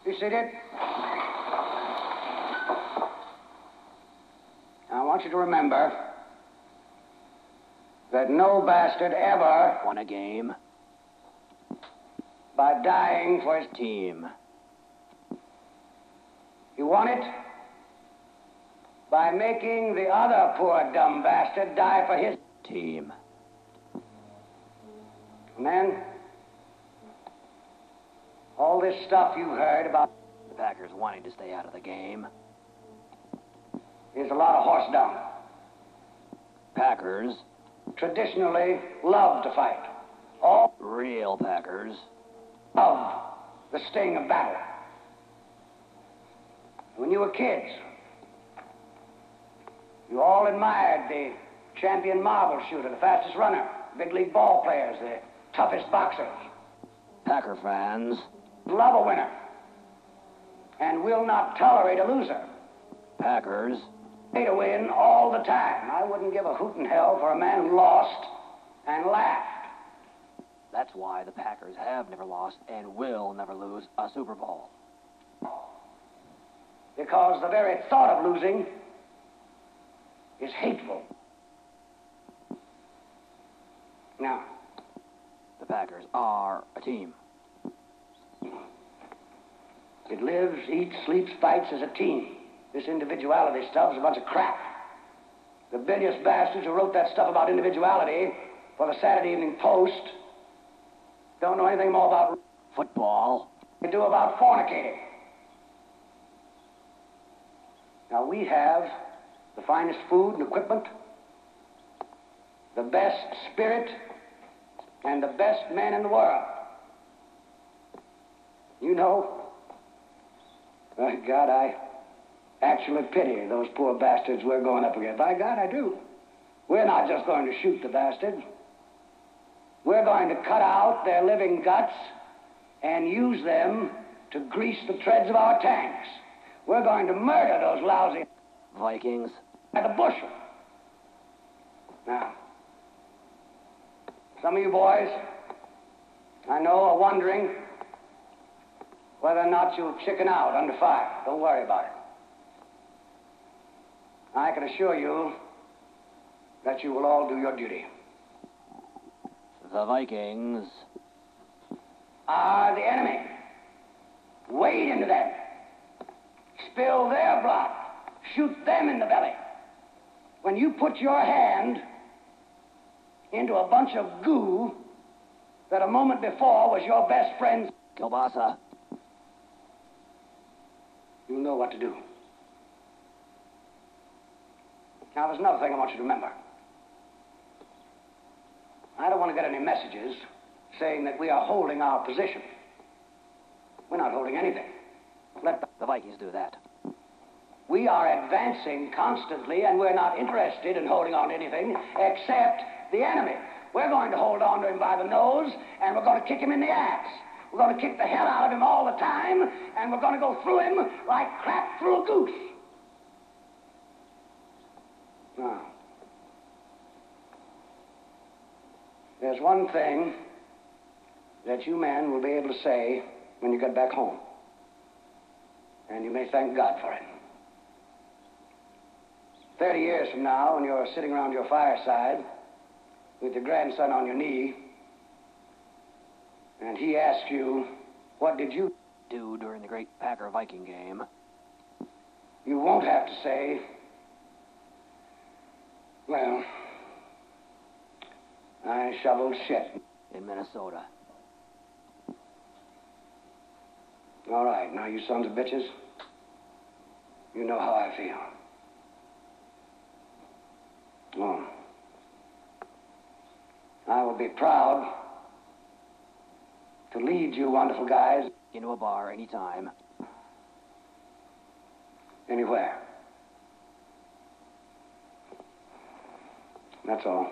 Be seated. I want you to remember that no bastard ever Won a game by dying for his team. He won it by making the other poor dumb bastard die for his Team. And then, all this stuff you heard about The Packers wanting to stay out of the game. is a lot of horse dung. Packers, Traditionally love to fight. All real Packers, love the sting of battle. When you were kids, you all admired the champion marble shooter, the fastest runner, big league ball players, the toughest boxers. Packer fans, Love a winner and will not tolerate a loser. Packers, Pay to win all the time. I wouldn't give a hoot in hell for a man who lost and laughed. That's why the Packers have never lost and will never lose a Super Bowl. Because the very thought of losing is hateful. Now, The Packers are a team. it lives, eats, sleeps, fights as a team. This individuality stuff is a bunch of crap. The bilious bastards who wrote that stuff about individuality for the Saturday Evening Post don't know anything more about Football, they do about fornicating. Now, we have the finest food and equipment, the best spirit, and the best men in the world. You know, by God, I actually pity those poor bastards we're going up against. By God, I do. We're not just going to shoot the bastards. We're going to cut out their living guts and use them to grease the treads of our tanks. We're going to murder those lousy Vikings, by the bushel. Now, some of you boys, I know, are wondering whether or not you'll chicken out under fire. Don't worry about it. I can assure you that you will all do your duty. the Vikings, Are the enemy. Wade into them. Spill their blood. Shoot them in the belly. When you put your hand into a bunch of goo that a moment before was your best friend's, Kielbasa, you know what to do. Now, there's another thing I want you to remember. I don't want to get any messages saying that we are holding our position. We're not holding anything. Let the Vikings do that. We are advancing constantly, and we're not interested in holding on to anything except the enemy. We're going to hold on to him by the nose, and we're going to kick him in the ass. We're going to kick the hell out of him all the time, and we're going to go through him like crap through a goose. Now, there's one thing that you men will be able to say when you get back home, and you may thank God for it. 30 years from now, when you're sitting around your fireside with your grandson on your knee, and he asks you, what did you Do during the great Packer-Viking game. You won't have to say, well, I shoveled shit. In Minnesota. All right, now you sons of bitches, you know how I feel. Oh. I will be proud to lead you wonderful guys Into a bar anytime. anywhere. That's all.